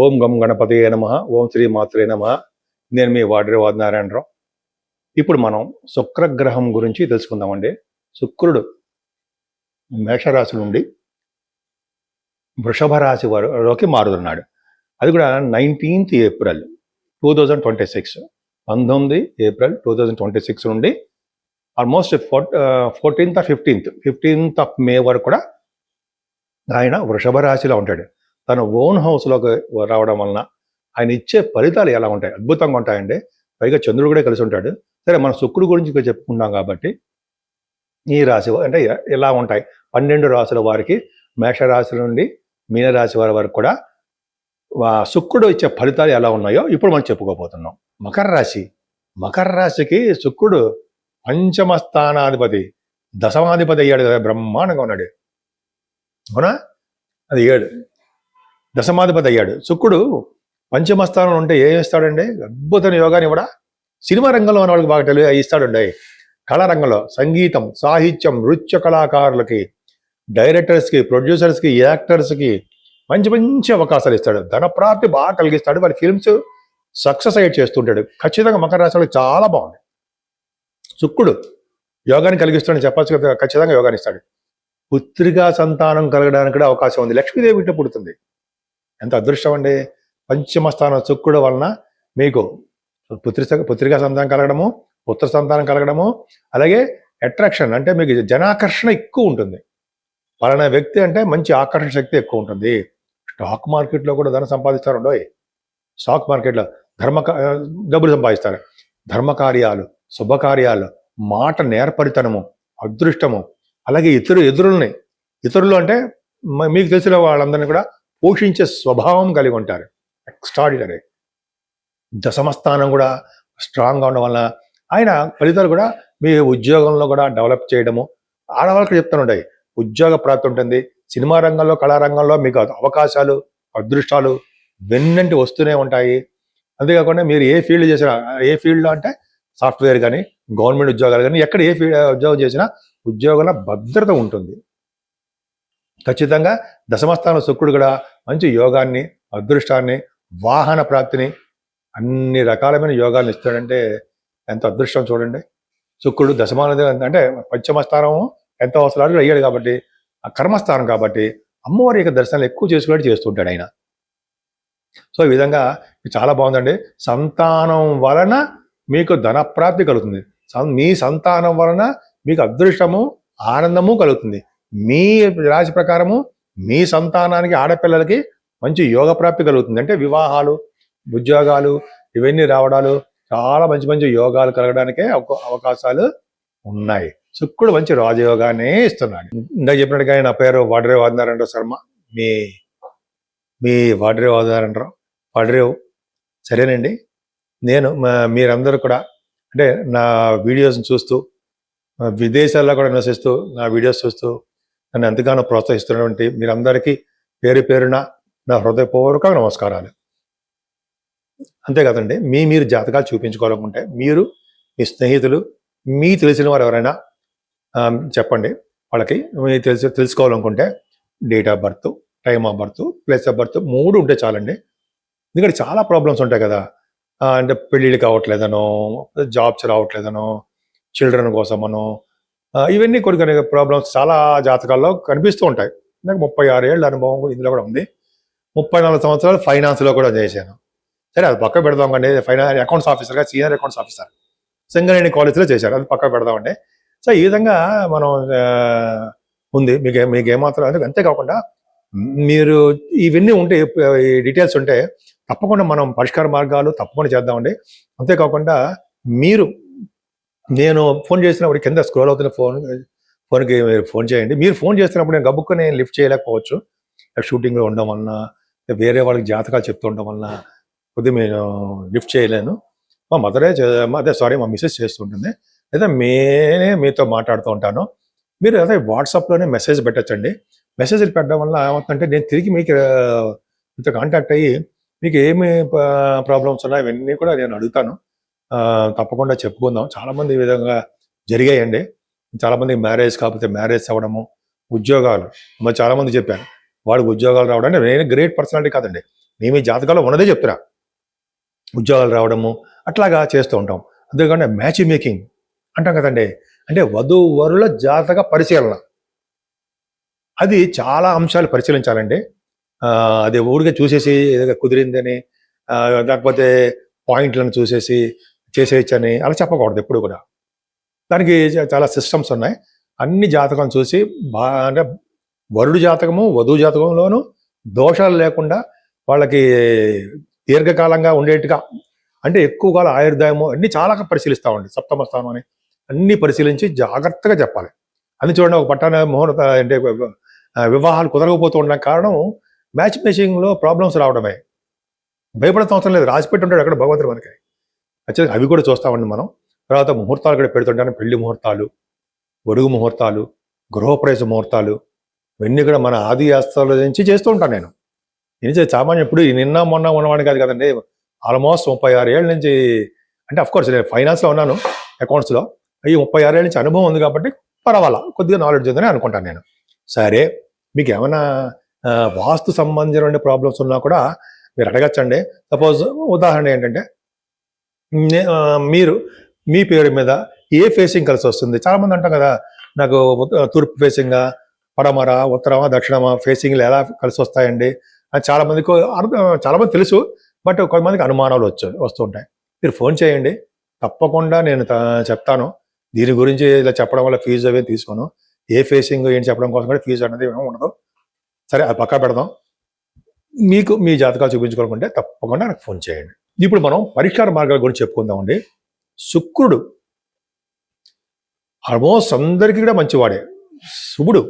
ఓం గం గణపతియే నమః. ఓం శ్రీ మాత్రే నమః. నేను మీ వాడ్రే నారాయణరావు. ఇప్పుడు మనం శుక్రగ్రహం గురించి తెలుసుకుందామండి. శుక్రుడు మేషరాశి నుండి వృషభ రాశి వారిలోకి మారుతున్నాడు. అది కూడా 19th ఏప్రిల్ 2026, 19 ఏప్రిల్ 2026 నుండి almost 14th or 15th of మే వరకు కూడా ఆయన వృషభ రాశిలో ఉంటాడు. తన ఓన్ హౌస్లోకి రావడం వలన ఆయన ఇచ్చే ఫలితాలు ఎలా ఉంటాయి? అద్భుతంగా ఉంటాయండి. పైగా చంద్రుడు కూడా కలిసి ఉంటాడు. సరే, మనం శుక్రుడు గురించి చెప్పుకున్నాం కాబట్టి ఈ రాశి అంటే ఎలా ఉంటాయి? 12 రాశుల వారికి, మేషరాశి నుండి మీనరాశి వారి వరకు కూడా శుక్రుడు ఇచ్చే ఫలితాలు ఎలా ఉన్నాయో ఇప్పుడు మనం చెప్పుకోబోతున్నాం. మకర రాశికి శుక్రుడు పంచమ స్థానాధిపతి, దశమాధిపతి అయ్యాడు కదా, బ్రహ్మాండంగా ఉన్నాడు. అవునా? అది 7 దశమాధిపతి అయ్యాడు. శుక్రుడు పంచమ స్థానంలో ఉంటే ఏం ఇస్తాడండి? అద్భుతమైన యోగాన్ని కూడా సినిమా రంగంలో ఉన్న వాళ్ళకి బాగా ఇస్తాడండి. కళారంగంలో సంగీతం, సాహిత్యం, నృత్య కళాకారులకి, డైరెక్టర్స్కి, ప్రొడ్యూసర్స్కి, యాక్టర్స్కి మంచి మంచి అవకాశాలు ఇస్తాడు. ధనప్రాప్తి బాగా కలిగిస్తాడు. వారి ఫిల్మ్స్ సక్సెస్ అయ్యేట్ చేస్తుంటాడు. ఖచ్చితంగా మకర రాశి వాళ్ళకి చాలా బాగుంది. శుక్రుడు యోగాన్ని కలిగిస్తాడని చెప్పచ్చు కదా. ఖచ్చితంగా యోగాన్ని ఇస్తాడు. పుత్రికా సంతానం కలగడానికి కూడా అవకాశం ఉంది. లక్ష్మీదేవి ఇంట పుడుతుంది. ఎంత అదృష్టం అండి. పంచమ స్థానం శుక్రుడు వలన మీకు పుత్రికా సంతానం కలగడము, పుత్ర సంతానం కలగడము, అలాగే అట్రాక్షన్ అంటే మీకు జనాకర్షణ ఎక్కువ ఉంటుంది. పలానా వ్యక్తి అంటే మంచి ఆకర్షణ శక్తి ఎక్కువ ఉంటుంది. స్టాక్ మార్కెట్లో కూడా ధనం సంపాదిస్తారు. స్టాక్ మార్కెట్లో డబ్బులు సంపాదిస్తారు. ధర్మకార్యాలు, శుభకార్యాలు, మాట నేర్పరితనము, అదృష్టము, అలాగే ఇతరులు అంటే మీకు తెలిసిన వాళ్ళందరినీ కూడా పోషించే స్వభావం కలిగి ఉంటారు. ఎక్స్ట్రాడినరీ. దశమస్థానం కూడా స్ట్రాంగ్గా ఉండడం వలన ఆయన ఫలితాలు కూడా మీ ఉద్యోగంలో కూడా డెవలప్ చేయడము. ఆడవాళ్ళకి చెప్తానుంటాయి, ఉద్యోగ ప్రాప్తి ఉంటుంది. సినిమా రంగంలో, కళారంగంలో మీకు అవకాశాలు, అదృష్టాలు వెన్నంటి వస్తూనే ఉంటాయి. అంతేకాకుండా మీరు ఏ ఫీల్డ్ చేసినా, ఏ ఫీల్డ్లో అంటే సాఫ్ట్వేర్ కానీ, గవర్నమెంట్ ఉద్యోగాలు కానీ, ఎక్కడ ఏ ఉద్యోగం చేసినా ఉద్యోగాల భద్రత ఉంటుంది. ఖచ్చితంగా దశమస్థానం శుక్రుడు కూడా మంచి యోగాన్ని, అదృష్టాన్ని, వాహన ప్రాప్తిని, అన్ని రకాలమైన యోగాన్ని ఇస్తాడంటే ఎంత అదృష్టం చూడండి. శుక్రుడు దశమానది అంటే పంచమ స్థానము ఎంత అవసరాలు అయ్యాడు కాబట్టి, ఆ కర్మస్థానం కాబట్టి అమ్మవారి యొక్క దర్శనాలు ఎక్కువ చేసుకునేట్టు చేస్తుంటాడు ఆయన. సో ఈ విధంగా చాలా బాగుందండి. సంతానం వలన మీకు ధనప్రాప్తి కలుగుతుంది. మీ సంతానం వలన మీకు అదృష్టము, ఆనందము కలుగుతుంది. మీ రాశి ప్రకారము మీ సంతానానికి, ఆడపిల్లలకి మంచి యోగ ప్రాప్తి కలుగుతుంది. అంటే వివాహాలు, ఉద్యోగాలు ఇవన్నీ రావడాలు, చాలా మంచి మంచి యోగాలు కలగడానికే అవకాశాలు ఉన్నాయి. శుక్రుడు మంచి రాజయోగాన్ని ఇస్తున్నాడు. ఇందాక చెప్పినట్టుగా నా పేరు వాడ్రే నారాయణరావు శర్మ. మీ వాడ్రే నారాయణరావు. సరేనండి. నేను మీరందరూ కూడా అంటే నా వీడియోస్ని చూస్తూ, విదేశాల్లో కూడా నివసిస్తూ నా వీడియోస్ చూస్తూ నన్ను ఎంతగానో ప్రోత్సహిస్తున్నటువంటి మీరందరికీ పేరు పేరున నా హృదయపూర్వక నమస్కారాలు. అంతే కదండి. మీరు జాతకాలు చూపించుకోవాలనుకుంటే మీరు, మీ స్నేహితులు, మీ తెలిసిన వారు ఎవరైనా చెప్పండి. వాళ్ళకి మీరు తెలుసుకోవాలనుకుంటే date of birth, time of birth, place of birth 3 ఉంటే చాలండి. ఎందుకంటే చాలా ప్రాబ్లమ్స్ ఉంటాయి కదా. అంటే పెళ్ళిళ్ళు కావట్లేదనో, జాబ్స్ రావట్లేదనో, చిల్డ్రన్ కోసమనో, ఇవన్నీ కొన్ని ప్రాబ్లమ్స్ చాలా జాతకాల్లో కనిపిస్తూ ఉంటాయి. నాకు 36 ఏళ్ళ అనుభవం ఇందులో కూడా ఉంది. 34 సంవత్సరాలు ఫైనాన్స్లో కూడా చేశాను. సరే, అది పక్క పెడదాం కండి. అకౌంట్స్ ఆఫీసర్గా, సీనియర్ అకౌంట్స్ ఆఫీసర్ సింగరేణి కాలేజీలో చేశారు. అది పక్క పెడదామండి. సో ఈ విధంగా మనం ఉంది. మీకు ఏమాత్రం అంతేకాకుండా మీరు ఇవన్నీ ఉంటే, ఈ డీటెయిల్స్ ఉంటే తప్పకుండా మనం పరిష్కార మార్గాలు తప్పకుండా చేద్దామండి. అంతేకాకుండా నేను ఫోన్ చేసినప్పుడు కింద స్క్రోల్ అవుతున్న ఫోన్కి మీరు ఫోన్ చేయండి. మీరు ఫోన్ చేస్తున్నప్పుడు నేను గబుక్కుని లిఫ్ట్ చేయలేకపోవచ్చు. షూటింగ్లో ఉండడం వలన, వేరే వాళ్ళకి జాతకాలు చెప్తూ ఉండడం వలన కొద్దిగా నేను లిఫ్ట్ చేయలేను. మా మా మిస్సెస్ చేస్తుంటుంది, లేదా మీతో మాట్లాడుతూ ఉంటాను. మీరు అదే వాట్సాప్లోనే మెసేజ్ పెట్టచ్చండి. మెసేజ్లు పెట్టడం వల్ల ఏమవుతుందంటే నేను తిరిగి మీతో కాంటాక్ట్ అయ్యి మీకు ఏమి ప్రాబ్లమ్స్ ఉన్నాయో ఇవన్నీ కూడా నేను అడుగుతాను. తప్పకుండా చెప్పుకుందాం. చాలామంది ఈ విధంగా జరిగాయండి. చాలామందికి మ్యారేజ్ కాకపోతే మ్యారేజ్ అవ్వడము, ఉద్యోగాలు చాలామంది చెప్పారు. వాడికి ఉద్యోగాలు రావడానికి నేను గ్రేట్ పర్సనాలిటీ కాదండి. మీ జాతకాల్లో ఉన్నదే చెప్తున్నా. ఉద్యోగాలు రావడము అట్లాగా చేస్తూ ఉంటాం. అంతేకాకుండా మ్యాచ్ మేకింగ్ అంటాం కదండి, అంటే వధూవరుల జాతక పరిశీలన. అది చాలా అంశాలు పరిశీలించాలండి. అది ఊరికే చూసేసి ఏదో కుదిరిందని లేకపోతే పాయింట్లను చూసేసి చేసేయచ్చని అలా చెప్పకూడదు ఎప్పుడు కూడా. దానికి చాలా సిస్టమ్స్ ఉన్నాయి. అన్ని జాతకం చూసి అంటే వరుడు జాతకము వధువు జాతకంలోనూ దోషాలు లేకుండా వాళ్ళకి దీర్ఘకాలంగా ఉండేట్టుగా, అంటే ఎక్కువ కాలం ఆయుర్దాయము అన్ని చాలా పరిశీలిస్తామండి. సప్తమ స్థానం అని అన్ని పరిశీలించి జాగ్రత్తగా చెప్పాలి. అది చూడండి, ఒక పట్టాన ముహూర్త అంటే వివాహాలు కుదరకపోతూ ఉండడం కారణం మ్యాచ్ మేకింగ్లో ప్రాబ్లమ్స్ రావడమే. భయపడతాం అవసరం లేదు, రాసిపెట్టి ఉంటాడు అక్కడ భగవంతుడు మనకి. యాక్చువల్గా అవి కూడా చూస్తామండి మనం. తర్వాత ముహూర్తాలు కూడా పెడుతుంటాను. పెళ్లి ముహూర్తాలు, గొడుగు ముహూర్తాలు, గృహప్రవేశ ముహూర్తాలు, ఇవన్నీ కూడా మన ఆది ఆస్తాల నుంచి చేస్తూ ఉంటాను నేను. సామాన్యం ఇప్పుడు నిన్న మొన్న ఉన్నవాడిని కాదు కదండి. ఆల్మోస్ట్ 36 ఏళ్ళ నుంచి, అంటే అఫ్కోర్స్ నేను ఫైనాన్స్లో ఉన్నాను, అకౌంట్స్లో. ఈ 36 ఏళ్ళ నుంచి అనుభవం ఉంది కాబట్టి పర్వాలా, కొద్దిగా నాలెడ్జ్ ఉందని అనుకుంటాను నేను. సరే, మీకు ఏమైనా వాస్తు సంబంధించిన ప్రాబ్లమ్స్ ఉన్నా కూడా మీరు అడగచ్చండి. సపోజ్ ఉదాహరణ ఏంటంటే, మీరు మీ పేరు మీద ఏ ఫేసింగ్ కలిసి వస్తుంది? చాలామంది అంటాం కదా, నాకు తూర్పు ఫేసింగా, పడమర, ఉత్తరమా, దక్షిణమా ఫేసింగ్లు ఎలా కలిసి వస్తాయండి అని చాలామంది తెలుసు. బట్ కొంతమందికి అనుమానాలు వస్తూ ఉంటాయి. మీరు ఫోన్ చేయండి, తప్పకుండా నేను చెప్తాను. దీని గురించి ఇలా చెప్పడం వల్ల ఫీజు అవి తీసుకోను. ఏ ఫేసింగ్ ఏంటి చెప్పడం కోసం కూడా ఫీజు అనేది ఏమీ ఉండదు. సరే, అది పక్కా పెడదాం. మీకు మీ జాతకాలు చూపించుకోవాలంటే తప్పకుండా నాకు ఫోన్ చేయండి. ఇప్పుడు మనం పరిష్కార మార్గాల గురించి చెప్పుకుందామండి. శుక్రుడు ఆల్మోస్ట్ అందరికీ కూడా మంచివాడే, శుభుడు.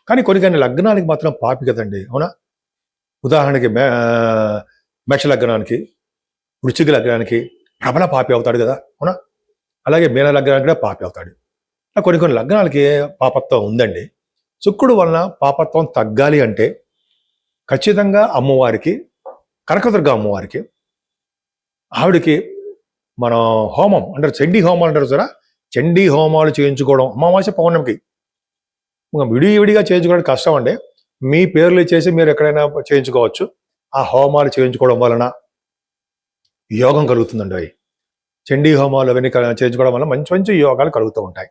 కానీ కొన్ని లగ్నానికి మాత్రం పాపి కదండి, అవునా? ఉదాహరణకి మేష లగ్నానికి, వృశ్చిక లగ్నానికి ప్రబల పాపి అవుతాడు కదా, అవునా? అలాగే మీన లగ్నానికి కూడా పాపి అవుతాడు. కొన్ని లగ్నాలకి పాపత్వం ఉందండి. శుక్రుడు వలన పాపత్వం తగ్గాలి అంటే ఖచ్చితంగా అమ్మవారికి, కనకదుర్గ అమ్మవారికి, ఆవిడికి మనం హోమం అంటారు, చండీ హోమాలు అంటారు సరే, చండీ హోమాలు చేయించుకోవడం అమావాస్య పౌర్ణమికి. విడివిడిగా చేయించుకోవడానికి కష్టం అండి. మీ పేర్లు చేసి మీరు ఎక్కడైనా చేయించుకోవచ్చు. ఆ హోమాలు చేయించుకోవడం వలన యోగం కలుగుతుందండి. అవి చండీ హోమాలు అవన్నీ చేయించుకోవడం వల్ల మంచి మంచి యోగాలు కలుగుతూ ఉంటాయి.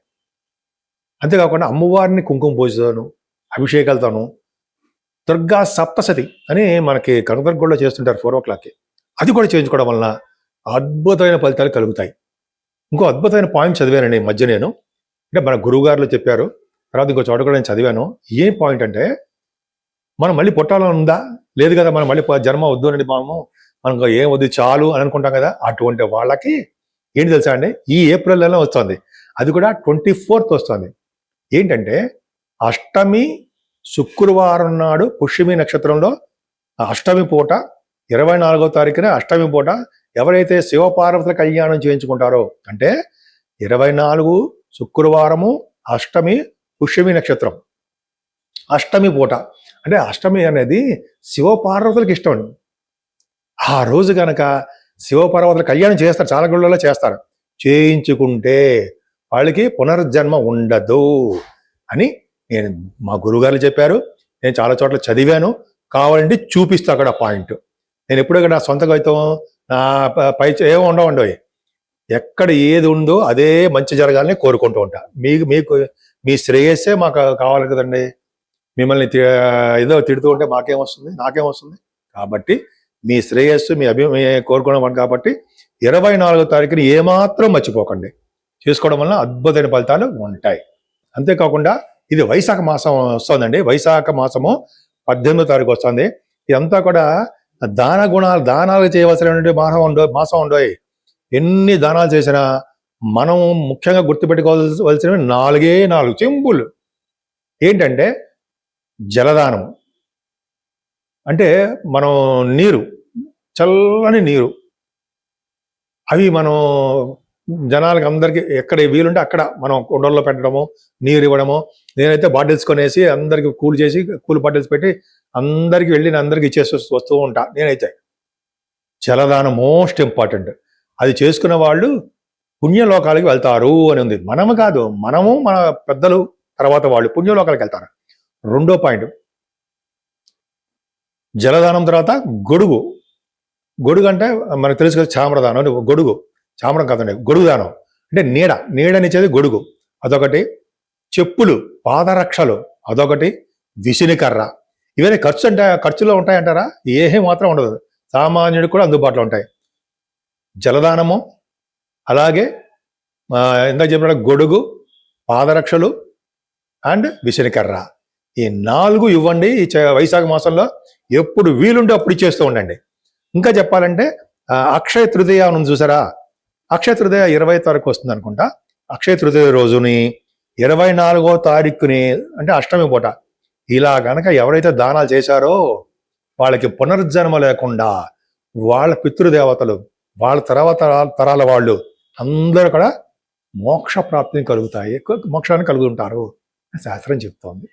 అంతేకాకుండా అమ్మవారిని కుంకుమ పూజతోను, అభిషేకాలతోను, దుర్గా సప్తసతి అని మనకి కనకదుర్గలో చేస్తుంటారు 4 o'clockకి, అది కూడా చేయించుకోవడం వలన అద్భుతమైన ఫలితాలు కలుగుతాయి. ఇంకో అద్భుతమైన పాయింట్ చదివానండి ఈ మధ్య నేను, అంటే మన గురువుగారులు చెప్పారు, తర్వాత ఇంకో చోట కూడా నేను చదివాను. ఏం పాయింట్ అంటే, మనం మళ్ళీ పుట్టాలని ఉందా? లేదు కదా, మనం మళ్ళీ జన్మ వద్దు అండి, మనకు ఏం వద్దు చాలు అని అనుకుంటాం కదా. అటువంటి వాళ్ళకి ఏంటి తెలుసా అండి, ఈ ఏప్రిల్ నెలలో వస్తుంది, అది కూడా 24th వస్తుంది. ఏంటంటే అష్టమి శుక్రవారం నాడు పుష్యమి నక్షత్రంలో అష్టమి పూట 24వ తారీఖున అష్టమి పూట ఎవరైతే శివపార్వతుల కళ్యాణం చేయించుకుంటారో, అంటే 24 శుక్రవారము అష్టమి పుష్యమి నక్షత్రం అష్టమి పూట, అంటే అష్టమి అనేది శివపార్వతులకు ఇష్టం అండి. ఆ రోజు కనుక శివపార్వతుల కళ్యాణం చేస్తారు, చాలా గుళ్ళలో చేస్తారు. చేయించుకుంటే వాళ్ళకి పునర్జన్మ ఉండదు అని మా గురువుగారు చెప్పారు. నేను చాలా చోట్ల చదివాను, కావాలంటే చూపిస్తా అక్కడ పాయింట్. నేను ఎప్పుడూ నా సొంత గైతం నా పై ఏమో ఉండవండి, ఎక్కడ ఏది ఉందో అదే మంచి జరగాలని కోరుకుంటూ ఉంటా. మీకు మీ శ్రేయస్సే మాకు కావాలి కదండి. మిమ్మల్ని ఏదో తిడుతూ ఉంటే మాకేమొస్తుంది, నాకేమొస్తుంది? కాబట్టి మీ శ్రేయస్సు మీ కోరుకోవడం కాబట్టి 24వ తారీఖుని ఏమాత్రం మర్చిపోకండి. చేసుకోవడం వల్ల అద్భుతమైన ఫలితాలు ఉంటాయి. అంతేకాకుండా ఇది వైశాఖ మాసం వస్తుందండి. వైశాఖ మాసము 18వ తారీఖు వస్తుంది. ఇదంతా కూడా దానాలు చేయవలసినటువంటి మాసం ఉండోయి. ఎన్ని దానాలు చేసినా మనం ముఖ్యంగా గుర్తుపెట్టుకోవాల్సినవి 4 సింపుల్. ఏంటంటే జలదానం, అంటే మనం నీరు, చల్లని నీరు, అవి మనం జనాలకు అందరికీ ఎక్కడ వీలుంటే అక్కడ మనం కుండల్లో పెట్టడము, నీరు ఇవ్వడము. నేనైతే బాటిల్స్ కొనేసి అందరికి కూల్ బాటిల్స్ పెట్టి అందరికి వెళ్ళి అందరికి ఇచ్చేసి వస్తూ ఉంటా. నేనైతే జలదానం మోస్ట్ ఇంపార్టెంట్. అది చేసుకున్న వాళ్ళు పుణ్యలోకాలకి వెళ్తారు అని ఉంది. మనము కాదు, మనము మన పెద్దలు తర్వాత వాళ్ళు పుణ్యలోకాలకు వెళ్తారు. రెండో పాయింట్, జలదానం తర్వాత గొడుగు. గొడుగు అంటే మనకు తెలుసు కదా, చామరదానం అంటే గొడుగు. చామరం కాదండి, గొడుగు దానం అంటే నీడనిచ్చేది గొడుగు అదొకటి. చెప్పులు, పాదరక్షలు అదొకటి. విసినికర్ర. ఇవన్నీ ఖర్చులో ఉంటాయంటారా? ఏమీ మాత్రం ఉండదు, సామాన్యుడికి కూడా అందుబాటులో ఉంటాయి. జలదానము, అలాగే ఇందాక చెప్పిన గొడుగు, పాదరక్షలు అండ్ విసినికర్ర. ఈ 4 ఇవ్వండి ఈ వైశాఖ మాసంలో. ఎప్పుడు వీలుంటే అప్పుడు ఇచ్చేస్తూ ఉండండి. ఇంకా చెప్పాలంటే అక్షయ తృతీయ అని చూసారా? అక్షయ తృతీయ 20వ తారీఖు వస్తుంది అనుకుంటా. అక్షయ తృతీయ రోజుని 24వ తారీఖుని అంటే అష్టమి పూట ఇలా గనక ఎవరైతే దానాలు చేశారో వాళ్ళకి పునర్జన్మ లేకుండా వాళ్ళ పితృదేవతలు, వాళ్ళ తర్వాత తరాల వాళ్ళు అందరూ కూడా మోక్ష ప్రాప్తిని కలుగుతాయి, మోక్షాన్ని కలుగుతుంటారు శాస్త్రం చెప్తోంది.